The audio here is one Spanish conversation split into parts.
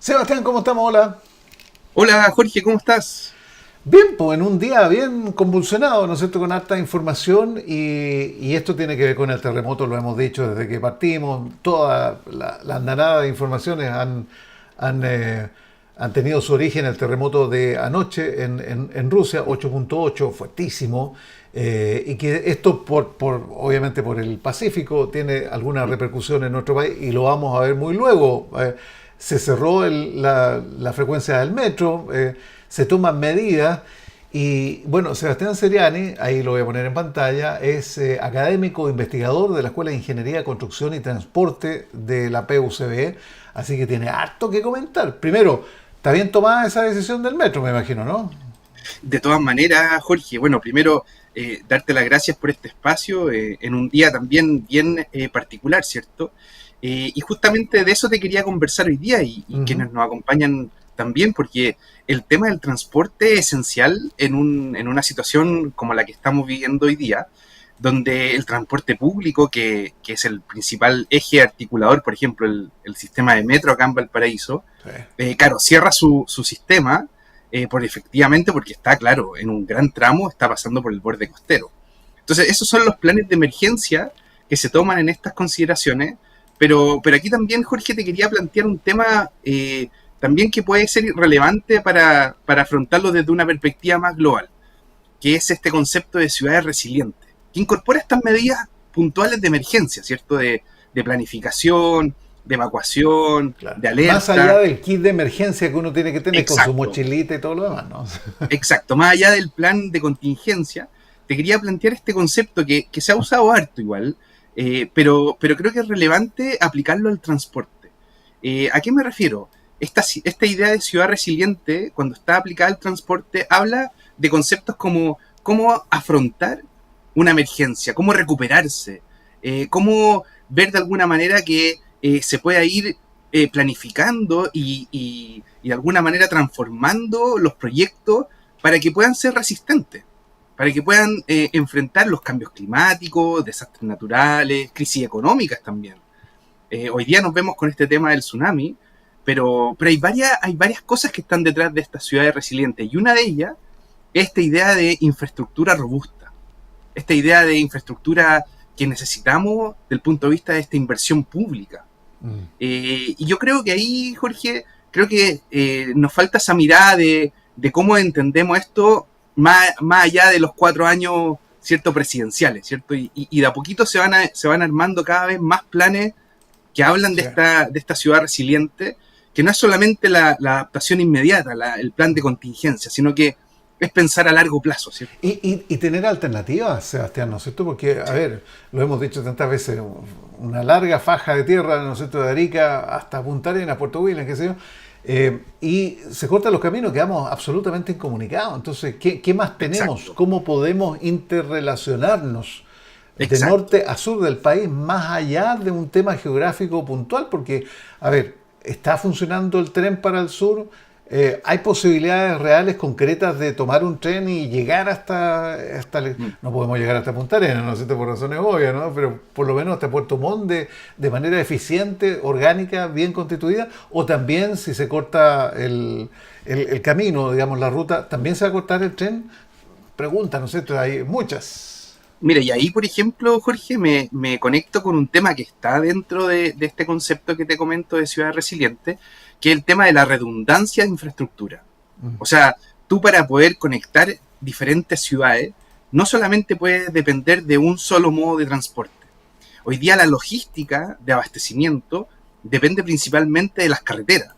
Sebastián, ¿cómo estamos? Hola. Hola Jorge, ¿cómo estás? Bien, pues en un día bien convulsionado, ¿no es cierto?, con harta información y esto tiene que ver con el terremoto, lo hemos dicho desde que partimos, toda la andanada de informaciones han tenido su origen en el terremoto de anoche en Rusia, 8.8, fuertísimo, y que esto obviamente por el Pacífico tiene alguna repercusión en nuestro país y lo vamos a ver muy luego. Se cerró la frecuencia del metro, se toman medidas y bueno, Sebastián Seriani, ahí lo voy a poner en pantalla, es académico, investigador de la Escuela de Ingeniería, Construcción y Transporte de la PUCB, así que tiene harto que comentar. Primero, ¿está bien tomada esa decisión del metro, me imagino, no? De todas maneras, Jorge, bueno, primero darte las gracias por este espacio en un día también bien particular, ¿cierto? Y justamente de eso te quería conversar hoy día y Ujú. quienes nos acompañan también, porque el tema del transporte es esencial en una situación como la que estamos viviendo hoy día, donde el transporte público, que es el principal eje articulador, por ejemplo, el sistema de metro acá en Valparaíso, Sí. claro, cierra su sistema efectivamente porque está, claro, en un gran tramo está pasando por el borde costero. Entonces, esos son los planes de emergencia que se toman en estas consideraciones, pero aquí también, Jorge, te quería plantear un tema también que puede ser relevante para afrontarlo desde una perspectiva más global, que es este concepto de ciudades resilientes, que incorpora estas medidas puntuales de emergencia, ¿cierto? De planificación, de evacuación, Claro. de Más allá alerta. del kit de emergencia que uno tiene que tener con su Exacto, mochilita y todo lo demás, ¿no? exacto. Más allá del plan de contingencia, te quería plantear este concepto que se ha usado harto igual, pero creo que es relevante aplicarlo al transporte. ¿A qué me refiero? Esta idea de ciudad resiliente, cuando está aplicada al transporte, habla de conceptos como cómo afrontar una emergencia, cómo recuperarse, cómo ver de alguna manera que se pueda ir planificando y de alguna manera transformando los proyectos para que puedan ser resistentes, para que puedan enfrentar los cambios climáticos, desastres naturales, crisis económicas también. Hoy día nos vemos con este tema del tsunami, pero hay varias cosas que están detrás de estas ciudades resilientes y una de ellas es esta idea de infraestructura robusta, esta idea de infraestructura que necesitamos desde el punto de vista de esta inversión pública. Mm. Y yo creo que ahí, Jorge, creo que nos falta esa mirada de cómo entendemos esto más allá de los 4 años, ¿cierto?, presidenciales, ¿cierto? Y de a poquito se van armando cada vez más planes que hablan Sí. de esta ciudad resiliente, que no es solamente la adaptación inmediata, el plan de contingencia, sino que es pensar a largo plazo, ¿cierto? Y tener alternativas, Sebastián, ¿no es cierto? Porque, a Sí, ver, lo hemos dicho tantas veces, una larga faja de tierra, ¿no es cierto?, de Arica hasta Punta Arenas, Puerto Williams, qué sé yo, y se cortan los caminos, quedamos absolutamente incomunicados. Entonces, ¿qué más tenemos? exacto, ¿Cómo podemos interrelacionarnos de exacto. norte a sur del país más allá de un tema geográfico puntual? Porque, a ver, ¿está funcionando el tren para el sur? ¿Hay posibilidades reales, concretas de tomar un tren y llegar Mm. no podemos llegar hasta Punta Arenas, no sé, por razones obvias, ¿no? Pero por lo menos hasta Puerto Montt de manera eficiente, orgánica, bien constituida? O también, si se corta el camino, digamos, la ruta, ¿también se va a cortar el tren? Pregunta, ¿no es cierto? Hay muchas. Mira, y ahí, por ejemplo, Jorge, me conecto con un tema que está dentro de este concepto que te comento de ciudad resiliente, que es el tema de la redundancia de infraestructura. O sea, tú para poder conectar diferentes ciudades, no solamente puedes depender de un solo modo de transporte. Hoy día la logística de abastecimiento depende principalmente de las carreteras.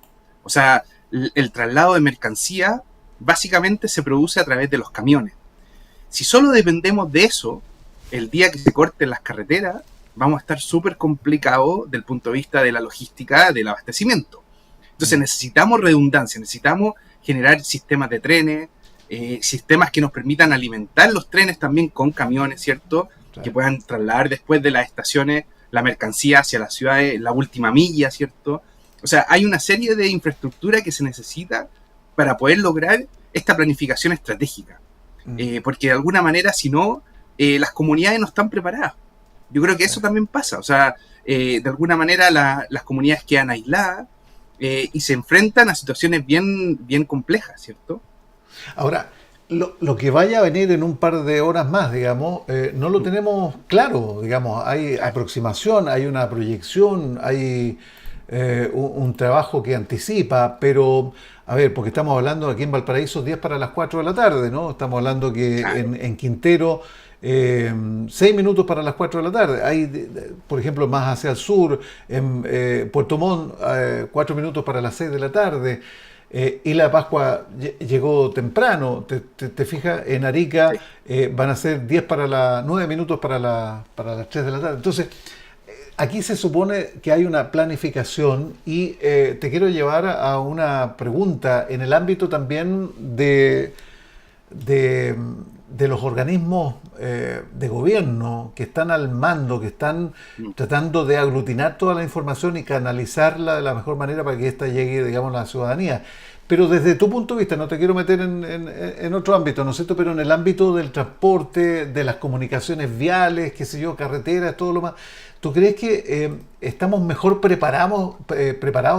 O sea, el traslado de mercancía básicamente se produce a través de los camiones. Si solo dependemos de eso, el día que se corten las carreteras, vamos a estar súper complicados del punto de vista de la logística del abastecimiento. Entonces necesitamos redundancia, necesitamos generar sistemas de trenes, sistemas que nos permitan alimentar los trenes también con camiones, ¿cierto? Que Claro. puedan trasladar después de las estaciones la mercancía hacia las ciudades, la última milla, ¿cierto? O sea, hay una serie de infraestructura que se necesita para poder lograr esta planificación estratégica. Porque de alguna manera, si no, las comunidades no están preparadas. Yo creo que Sí. eso también pasa. O sea, de alguna manera las comunidades quedan aisladas y se enfrentan a situaciones bien complejas, ¿cierto? Ahora, lo que vaya a venir en un par de horas más, digamos, no lo tenemos claro, digamos, hay Claro. aproximación, hay una proyección, hay un trabajo que anticipa, pero, a ver, porque estamos hablando aquí en Valparaíso 10 para las 4 de la tarde, ¿no? Estamos hablando que Claro. en Quintero 6 minutos para las 4 de la tarde. Hay, por ejemplo, más hacia el sur, en Puerto Montt, 4 minutos para las 6 de la tarde. Y la Pascua llegó temprano, te fijas, en Arica Sí. van a ser 10 para las 9 minutos para las 3 de la tarde. Entonces, aquí se supone que hay una planificación y te quiero llevar a una pregunta en el ámbito también de, de los organismos de gobierno que están al mando, que están Mm. tratando de aglutinar toda la información y canalizarla de la mejor manera para que ésta llegue, digamos, a la ciudadanía. Pero desde tu punto de vista, no te quiero meter en otro ámbito, ¿no es cierto? Pero en el ámbito del transporte, de las comunicaciones viales, qué sé yo, carreteras, todo lo más. ¿Tú crees que estamos mejor preparados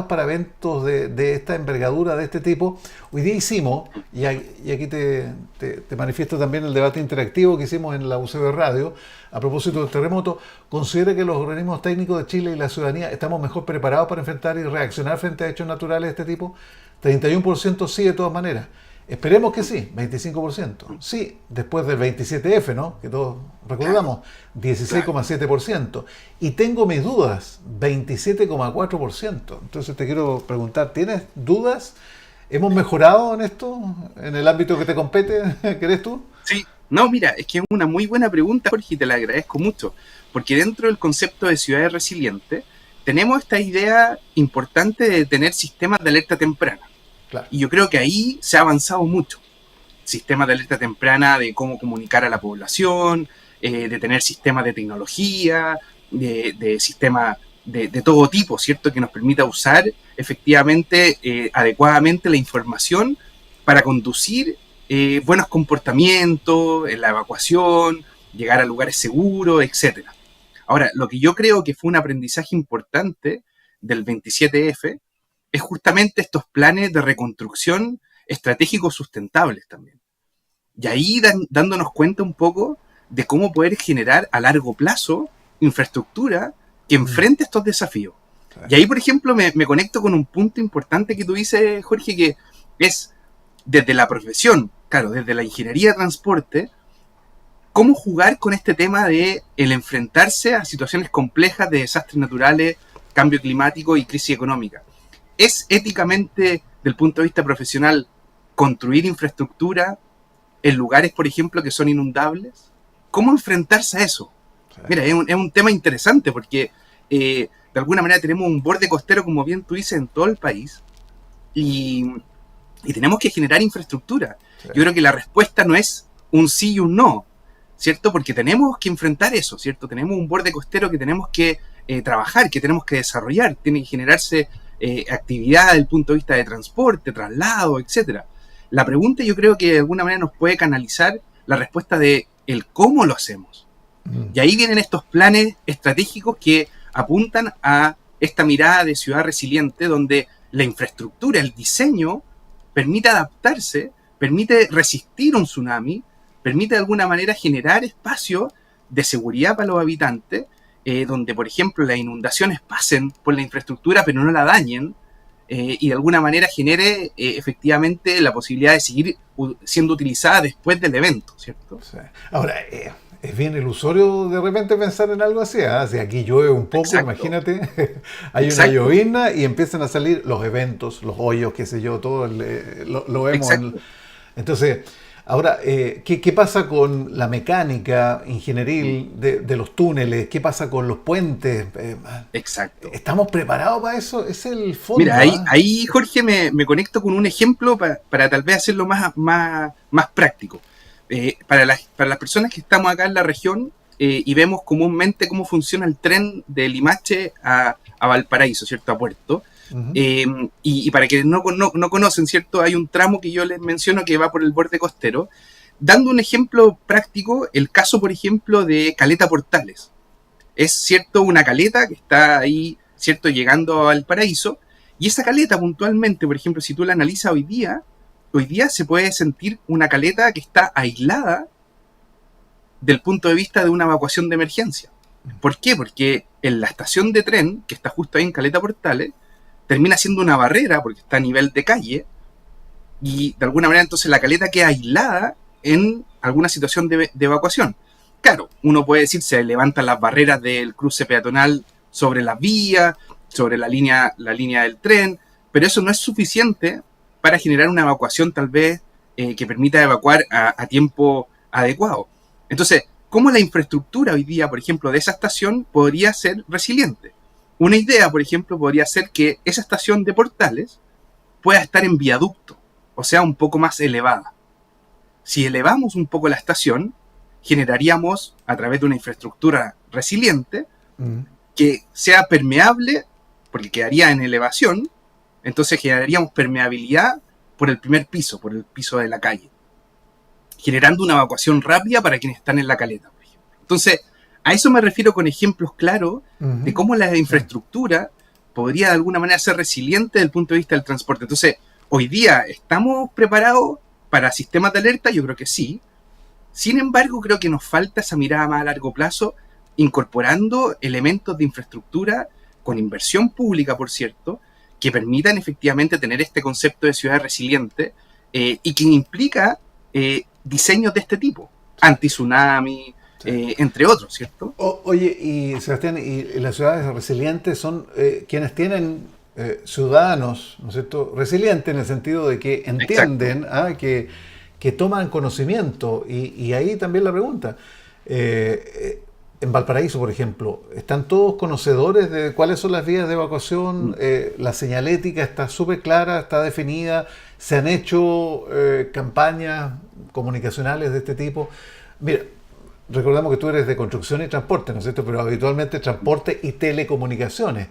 para eventos de esta envergadura, de este tipo? Hoy día hicimos, y aquí te manifiesto también el debate interactivo que hicimos en la UCB Radio, a propósito del terremoto, ¿considera que los organismos técnicos de Chile y la ciudadanía estamos mejor preparados para enfrentar y reaccionar frente a hechos naturales de este tipo? 31% sí, de todas maneras. Esperemos que sí, 25%. Sí, después del 27F, ¿no? Que todos Claro, recordamos, claro. 16,7%. Y tengo mis dudas, 27,4%. Entonces te quiero preguntar, ¿tienes dudas? ¿Hemos mejorado en esto, en el ámbito que te compete, crees tú? Sí, no, mira, es que es una muy buena pregunta, Jorge, y te la agradezco mucho, porque dentro del concepto de ciudades resilientes tenemos esta idea importante de tener sistemas de alerta temprana. Claro. Y yo creo que ahí se ha avanzado mucho. Sistemas de alerta temprana de cómo comunicar a la población, de tener sistemas de tecnología, de sistemas de todo tipo, ¿cierto? Que nos permita usar efectivamente adecuadamente la información para conducir buenos comportamientos en la evacuación, llegar a lugares seguros, etcétera. Ahora, lo que yo creo que fue un aprendizaje importante del 27F es justamente estos planes de reconstrucción estratégicos sustentables también. Y ahí dándonos cuenta un poco de cómo poder generar a largo plazo infraestructura que Mm, enfrente estos desafíos. sí. Y ahí, por ejemplo, me conecto con un punto importante que tú dices, Jorge, que es desde la profesión, claro, desde la ingeniería de transporte, cómo jugar con este tema de el enfrentarse a situaciones complejas de desastres naturales, cambio climático y crisis económica. ¿Es éticamente, del punto de vista profesional, construir infraestructura en lugares, por ejemplo, que son inundables? ¿Cómo enfrentarse a eso? Sí. Mira, es un tema interesante porque de alguna manera tenemos un borde costero, como bien tú dices, en todo el país y, y tenemos que generar infraestructura. Sí. Yo creo que la respuesta no es un sí y un no, ¿cierto? Porque tenemos que enfrentar eso, ¿cierto? Tenemos un borde costero que tenemos que trabajar, que tenemos que desarrollar, tiene que generarse actividad desde el punto de vista de transporte, traslado, etcétera. La pregunta yo creo que de alguna manera nos puede canalizar la respuesta de el cómo lo hacemos. Mm, Y ahí vienen estos planes estratégicos que apuntan a esta mirada de ciudad resiliente donde la infraestructura, el diseño, permite adaptarse, permite resistir un tsunami, permite de alguna manera generar espacios de seguridad para los habitantes, donde, por ejemplo, las inundaciones pasen por la infraestructura pero no la dañen, y de alguna manera genere efectivamente la posibilidad de seguir siendo utilizada después del evento, ¿cierto? sí. Ahora, es bien ilusorio de repente pensar en algo así. ¿Ah? Si aquí llueve un poco, Exacto, imagínate, hay una exacto, llovizna y empiezan a salir los eventos, los hoyos, qué sé yo, todo lo vemos. exacto. Entonces, ahora, ¿qué pasa con la mecánica Mm. ingenieril de los túneles? ¿Qué pasa con los puentes? Exacto. ¿Estamos preparados para eso? Es el Mira, fondo, ahí, ¿ah? ahí Jorge, me conecto con un ejemplo para tal vez hacerlo más práctico. Para las personas que estamos acá en la región y vemos comúnmente cómo funciona el tren de Limache a Valparaíso, ¿cierto? A Puerto. Ujú. Y para quienes no conocen, ¿cierto? Hay un tramo que yo les menciono que va por el borde costero. Dando un ejemplo práctico, el caso, por ejemplo, de Caleta Portales. Es, ¿cierto? Una caleta que está ahí, ¿cierto? Llegando al paraíso Y esa caleta puntualmente, por ejemplo, si tú la analizas hoy día se puede sentir una caleta que está aislada del punto de vista de una evacuación de emergencia. ¿Por qué? Porque en la estación de tren, que está justo ahí en Caleta Portales, termina siendo una barrera porque está a nivel de calle, y de alguna manera entonces la caleta queda aislada en alguna situación de evacuación. Claro, uno puede decir, se levantan las barreras del cruce peatonal sobre las vías, sobre la línea del tren, pero eso no es suficiente para generar una evacuación tal vez que permita evacuar a tiempo adecuado. Entonces, ¿cómo la infraestructura hoy día, por ejemplo, de esa estación podría ser resiliente? Una idea, por ejemplo, podría ser que esa estación de Portales pueda estar en viaducto, o sea, un poco más elevada. Si elevamos un poco la estación, generaríamos, a través de una infraestructura resiliente, que sea permeable, porque quedaría en elevación, entonces generaríamos permeabilidad por el primer piso, por el piso de la calle, generando una evacuación rápida para quienes están en la caleta, por ejemplo. Entonces, a eso me refiero con ejemplos claros de cómo la infraestructura podría de alguna manera ser resiliente desde el punto de vista del transporte. Entonces, hoy día, ¿estamos preparados para sistemas de alerta? Yo creo que sí. Sin embargo, creo que nos falta esa mirada más a largo plazo, incorporando elementos de infraestructura con inversión pública, por cierto, que permitan efectivamente tener este concepto de ciudad resiliente y que implica diseños de este tipo, anti-tsunami, entre otros, ¿cierto? Oye, y Sebastián, y las ciudades resilientes son quienes tienen ciudadanos, ¿no es cierto?, resilientes en el sentido de que entienden, que toman conocimiento, y ahí también la pregunta. En Valparaíso, por ejemplo, ¿están todos conocedores de cuáles son las vías de evacuación? La señalética está súper clara, está definida, se han hecho campañas comunicacionales de este tipo. Mira, recordamos que tú eres de construcción y transporte, ¿no es cierto? Pero habitualmente transporte y telecomunicaciones.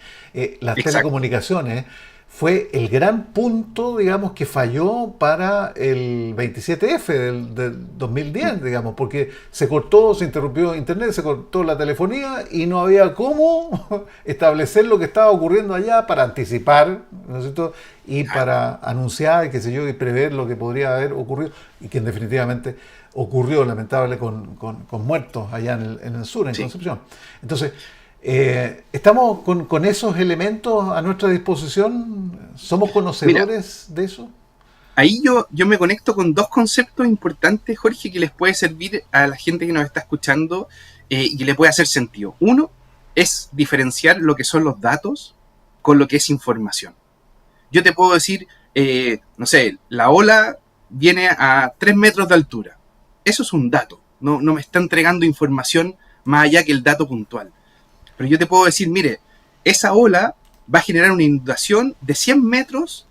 Las telecomunicaciones fue el gran punto, digamos, que falló para el 27F del 2010, digamos, porque se cortó, se interrumpió internet, se cortó la telefonía y no había cómo establecer lo que estaba ocurriendo allá para anticipar, ¿no es cierto?, y para anunciar, qué sé yo, y prever lo que podría haber ocurrido, y que definitivamente ocurrió, lamentable, con muertos allá en el sur, en Concepción. Entonces, ¿estamos con esos elementos a nuestra disposición? ¿Somos conocedores de eso? Ahí yo me conecto con dos conceptos importantes, Jorge, que les puede servir a la gente que nos está escuchando y que le puede hacer sentido. Uno es diferenciar lo que son los datos con lo que es información. Yo te puedo decir, no sé, la ola viene a 3 metros de altura. Eso es un dato, no me está entregando información más allá que el dato puntual. Pero yo te puedo decir, mire, esa ola va a generar una inundación de 100 metros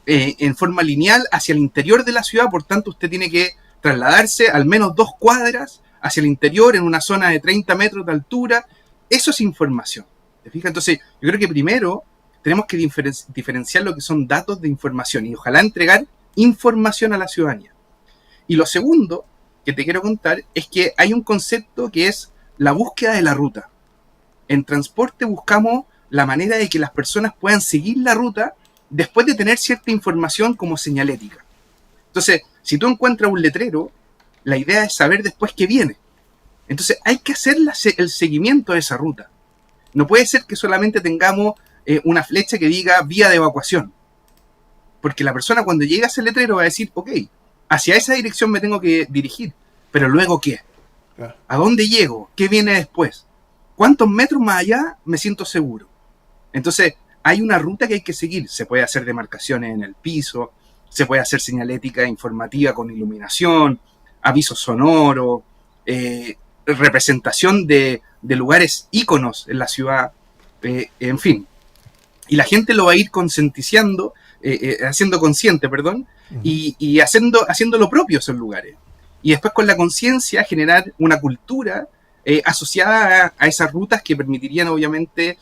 en forma lineal hacia el interior de la ciudad, por tanto usted tiene que trasladarse al menos 2 cuadras hacia el interior en una zona de 30 metros de altura. Eso es información. ¿Te fijas? Entonces, yo creo que primero tenemos que diferenciar lo que son datos de información y ojalá entregar información a la ciudadanía. Y lo segundo que te quiero contar es que hay un concepto que es la búsqueda de la ruta. En transporte buscamos la manera de que las personas puedan seguir la ruta después de tener cierta información como señalética. Entonces, si tú encuentras un letrero, la idea es saber después qué viene. Entonces, hay que hacer el seguimiento de esa ruta. No puede ser que solamente tengamos una flecha que diga vía de evacuación. Porque la persona cuando llega a ese letrero va a decir, ok, hacia esa dirección me tengo que dirigir, pero luego ¿qué? ¿A dónde llego? ¿Qué viene después? ¿Cuántos metros más allá me siento seguro? Entonces, hay una ruta que hay que seguir. Se puede hacer demarcaciones en el piso, se puede hacer señalética informativa con iluminación, avisos sonoros, representación de lugares íconos en la ciudad, en fin. Y la gente lo va a ir concientizando, haciendo consciente, y haciendo lo propio esos lugares. Y después con la conciencia generar una cultura asociada a esas rutas que permitirían obviamente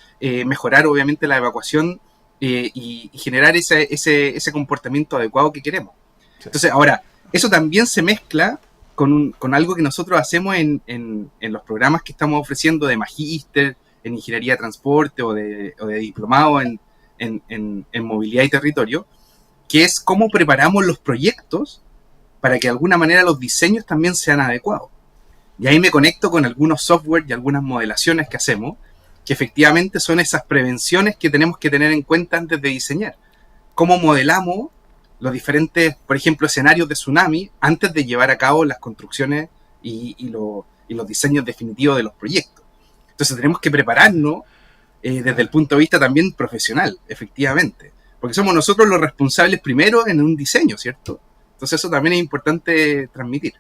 mejorar obviamente la evacuación y generar ese comportamiento adecuado que queremos. Sí. Entonces ahora, eso también se mezcla con algo que nosotros hacemos en los programas que estamos ofreciendo de magíster, en ingeniería de transporte o de diplomado en en movilidad y territorio, que es cómo preparamos los proyectos para que de alguna manera los diseños también sean adecuados. Y ahí me conecto con algunos software y algunas modelaciones que hacemos, que efectivamente son esas prevenciones que tenemos que tener en cuenta antes de diseñar. Cómo modelamos los diferentes, por ejemplo, escenarios de tsunami antes de llevar a cabo las construcciones y los diseños definitivos de los proyectos. Entonces tenemos que prepararnos desde el punto de vista también profesional, efectivamente. Porque somos nosotros los responsables primero en un diseño, ¿cierto? Entonces eso también es importante transmitir.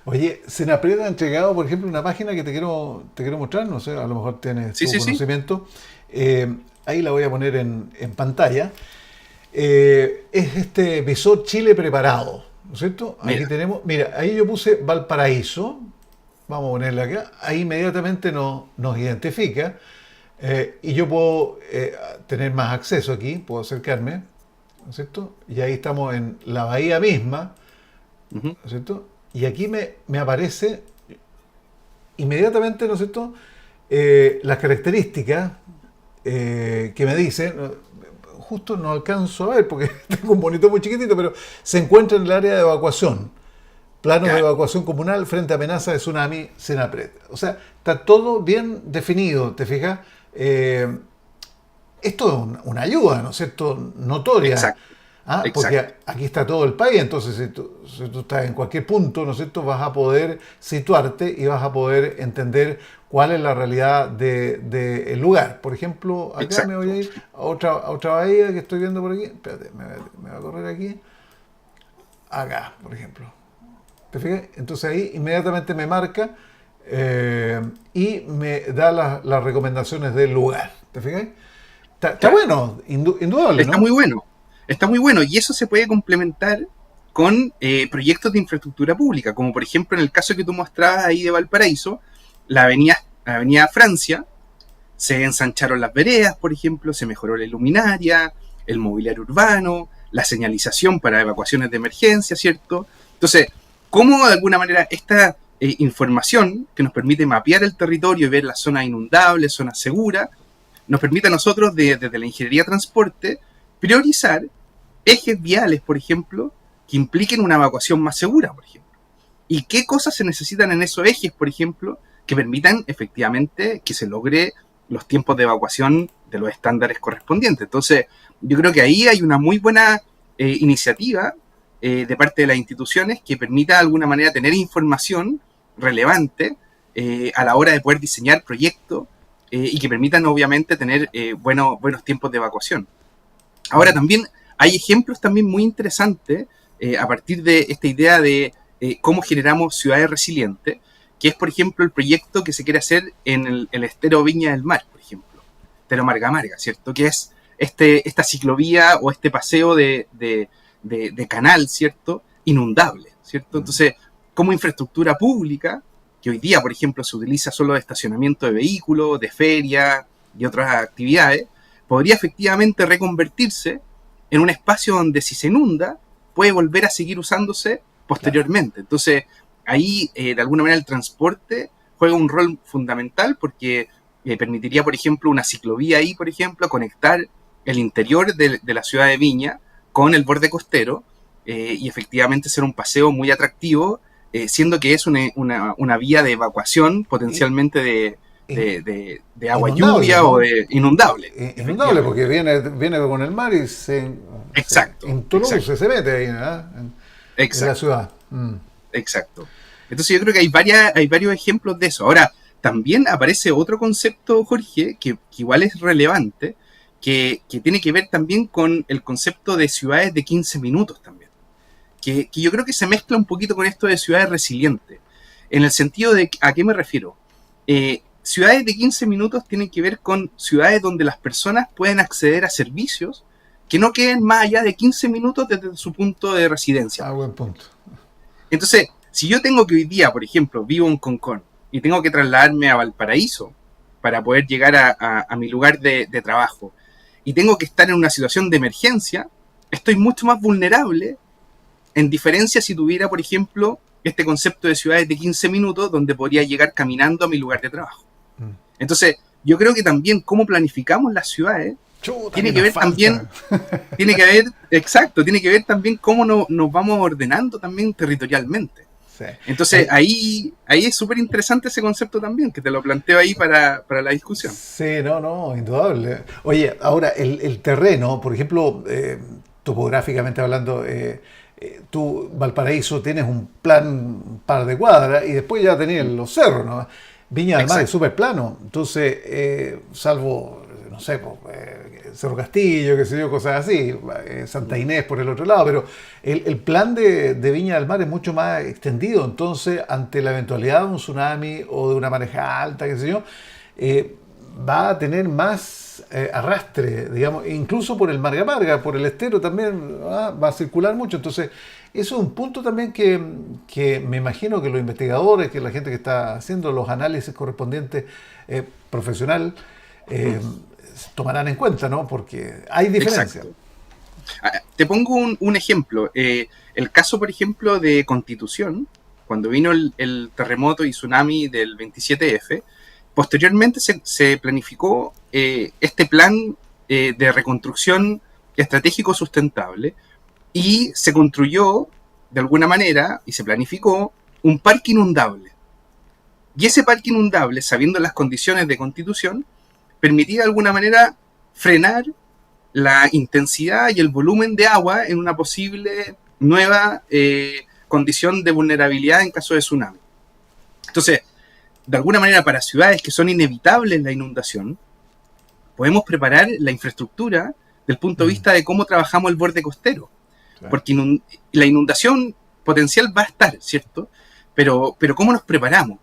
Oye, Senapred ha entregado, por ejemplo, una página que te quiero mostrar, no sé, a lo mejor tienes Sí, tu sí, sí. conocimiento. Ahí la voy a poner en pantalla. Es este visor Chile preparado, ¿no es cierto? Aquí Mira, tenemos, mira, ahí yo puse Valparaíso, vamos a ponerle acá, ahí inmediatamente nos identifica y yo puedo tener más acceso aquí, puedo acercarme, ¿no es cierto? Y ahí estamos en la bahía misma, uh-huh, ¿no es cierto? Y aquí me aparece inmediatamente, ¿no es cierto? Las características que me dicen, justo no alcanzo a ver porque tengo un monitor muy chiquitito, pero se encuentra en el área de evacuación. Planos de claro, evacuación comunal frente a amenaza de tsunami, Senapred. O sea, está todo bien definido, ¿te fijas? Esto es una ayuda, ¿no es cierto? Notoria. exacto, ¿Ah? exacto, Porque aquí está todo el país, entonces si tú estás en cualquier punto, ¿no es cierto? Vas a poder situarte y vas a poder entender cuál es la realidad del lugar. Por ejemplo, acá me voy exacto. a ir a otra bahía que estoy viendo por aquí. Espérate, me va a correr aquí. Acá, por ejemplo. ¿Te fijas? Entonces ahí inmediatamente me marca y me da las recomendaciones del lugar. ¿Te fijas? Está Claro. bueno, indudable, Está ¿no? muy bueno. Está muy bueno. Y eso se puede complementar con proyectos de infraestructura pública, como por ejemplo en el caso que tú mostrabas ahí de Valparaíso, la avenida Francia, se ensancharon las veredas, por ejemplo, se mejoró la luminaria, el mobiliario urbano, la señalización para evacuaciones de emergencia, ¿cierto? Entonces, ¿cómo de alguna manera esta información que nos permite mapear el territorio y ver las zonas inundables, zonas seguras, nos permite a nosotros, desde la ingeniería de transporte, priorizar ejes viales, por ejemplo, que impliquen una evacuación más segura, por ejemplo? ¿Y qué cosas se necesitan en esos ejes, por ejemplo, que permitan efectivamente que se logre los tiempos de evacuación de los estándares correspondientes? Entonces, yo creo que ahí hay una muy buena iniciativa de parte de las instituciones que permita de alguna manera tener información relevante a la hora de poder diseñar proyectos y que permitan obviamente tener buenos tiempos de evacuación. Ahora también hay ejemplos también muy interesantes a partir de esta idea de cómo generamos ciudades resilientes, que es, por ejemplo, el proyecto que se quiere hacer en el estero Viña del Mar, por ejemplo, estero Marga Marga, ¿cierto? Que es esta ciclovía o este paseo de canal, ¿cierto? Inundable, ¿cierto? Entonces, como infraestructura pública, que hoy día, por ejemplo, se utiliza solo de estacionamiento de vehículos, de feria y otras actividades, podría efectivamente reconvertirse en un espacio donde si se inunda, puede volver a seguir usándose Claro. posteriormente. Entonces, ahí de alguna manera el transporte juega un rol fundamental porque permitiría, por ejemplo, una ciclovía ahí, por ejemplo, conectar el interior de la ciudad de Viña con el borde costero y efectivamente ser un paseo muy atractivo, siendo que es una vía de evacuación In- potencialmente in- de agua inundable, lluvia o ¿no? de inundable, Inundable, efectivamente. porque viene con el mar y se Exacto, introduce, exacto, se mete ahí, ¿verdad? En la exacto, ciudad. Mm. exacto. Entonces yo creo que hay varios ejemplos de eso. Ahora, también aparece otro concepto, Jorge, que igual es relevante, que tiene que ver también con el concepto de ciudades de 15 minutos también. Que yo creo que se mezcla un poquito con esto de ciudades resilientes. En el sentido de, ¿a qué me refiero? Ciudades de 15 minutos tienen que ver con ciudades donde las personas pueden acceder a servicios que no queden más allá de 15 minutos desde su punto de residencia, Ah, por buen ejemplo. punto. Entonces, si yo tengo que hoy día, por ejemplo, vivo en Concón y tengo que trasladarme a Valparaíso para poder llegar a mi lugar de trabajo y tengo que estar en una situación de emergencia, estoy mucho más vulnerable en diferencia si tuviera, por ejemplo, este concepto de ciudades de 15 minutos donde podría llegar caminando a mi lugar de trabajo. Mm. Entonces, yo creo que también cómo planificamos las ciudades Chuta, tiene que que nos ver también, falta. tiene que ver, exacto, tiene que ver también cómo nos vamos ordenando también territorialmente. Sí. Entonces, Oye, ahí es súper interesante ese concepto también, que te lo planteo ahí para la discusión. sí, no, no, indudable. Oye, ahora el terreno, por ejemplo, topográficamente hablando, tú, Valparaíso, tienes un plan, un par de cuadras y después ya tenías los cerros, ¿no? Viña del Mar es Exacto. súper plano, entonces, salvo, no sé, Cerro Castillo, qué sé yo, cosas así, Santa Inés por el otro lado, pero el plan de Viña del Mar es mucho más extendido, entonces, ante la eventualidad de un tsunami o de una mareja alta, qué sé yo, eh, va a tener más arrastre, digamos, incluso por el Marga Marga, por el estero también va a circular mucho. Entonces, eso es un punto también que me imagino que los investigadores, que la gente que está haciendo los análisis correspondientes profesional, eh, tomarán en cuenta, ¿no? Porque hay diferencia. Exacto. Te pongo un ejemplo. El caso, por ejemplo, de Constitución, cuando vino el terremoto y tsunami del 27F, posteriormente se planificó este plan de reconstrucción estratégico sustentable y se construyó de alguna manera y se planificó un parque inundable. Y ese parque inundable, sabiendo las condiciones de Constitución, permitía de alguna manera frenar la intensidad y el volumen de agua en una posible nueva condición de vulnerabilidad en caso de tsunami. Entonces, de alguna manera, para ciudades que son inevitables la inundación, podemos preparar la infraestructura del punto de Mm, vista de cómo trabajamos el borde costero. sí. Porque la inundación potencial va a estar, ¿cierto? Pero ¿cómo nos preparamos?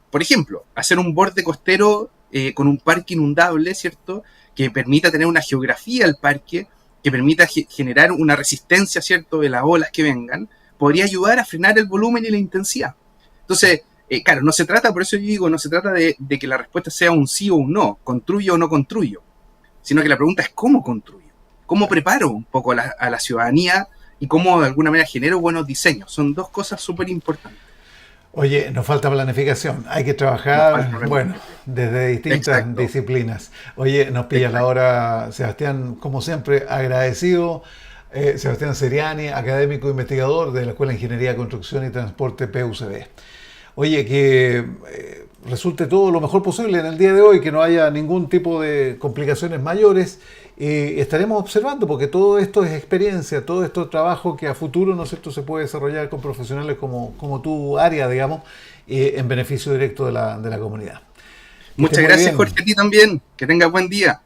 Por ejemplo, hacer un borde costero con un parque inundable, ¿cierto? Que permita tener una geografía al parque, que permita generar una resistencia, ¿cierto? De las olas que vengan, podría ayudar a frenar el volumen y la intensidad. Entonces, claro, no se trata, por eso yo digo, no se trata de que la respuesta sea un sí o un no, construyo o no construyo, sino que la pregunta es cómo construyo, cómo preparo un poco a la ciudadanía y cómo de alguna manera genero buenos diseños. Son dos cosas súper importantes. Oye, nos falta planificación. Hay que Nos falta trabajar, bueno, planificación. desde distintas Exacto, disciplinas. Oye, nos pilla la exacto. hora, Sebastián, como siempre, agradecido. Sebastián Seriani, académico investigador de la Escuela de Ingeniería, Construcción y Transporte PUCB. Oye, que resulte todo lo mejor posible en el día de hoy, que no haya ningún tipo de complicaciones mayores. Estaremos observando, porque todo esto es experiencia, todo esto es trabajo que a futuro, ¿no es cierto?, se puede desarrollar con profesionales como tu área, digamos, en beneficio directo de la comunidad. Que estés Muchas muy gracias, bien. Jorge, a ti también. Que tengas buen día.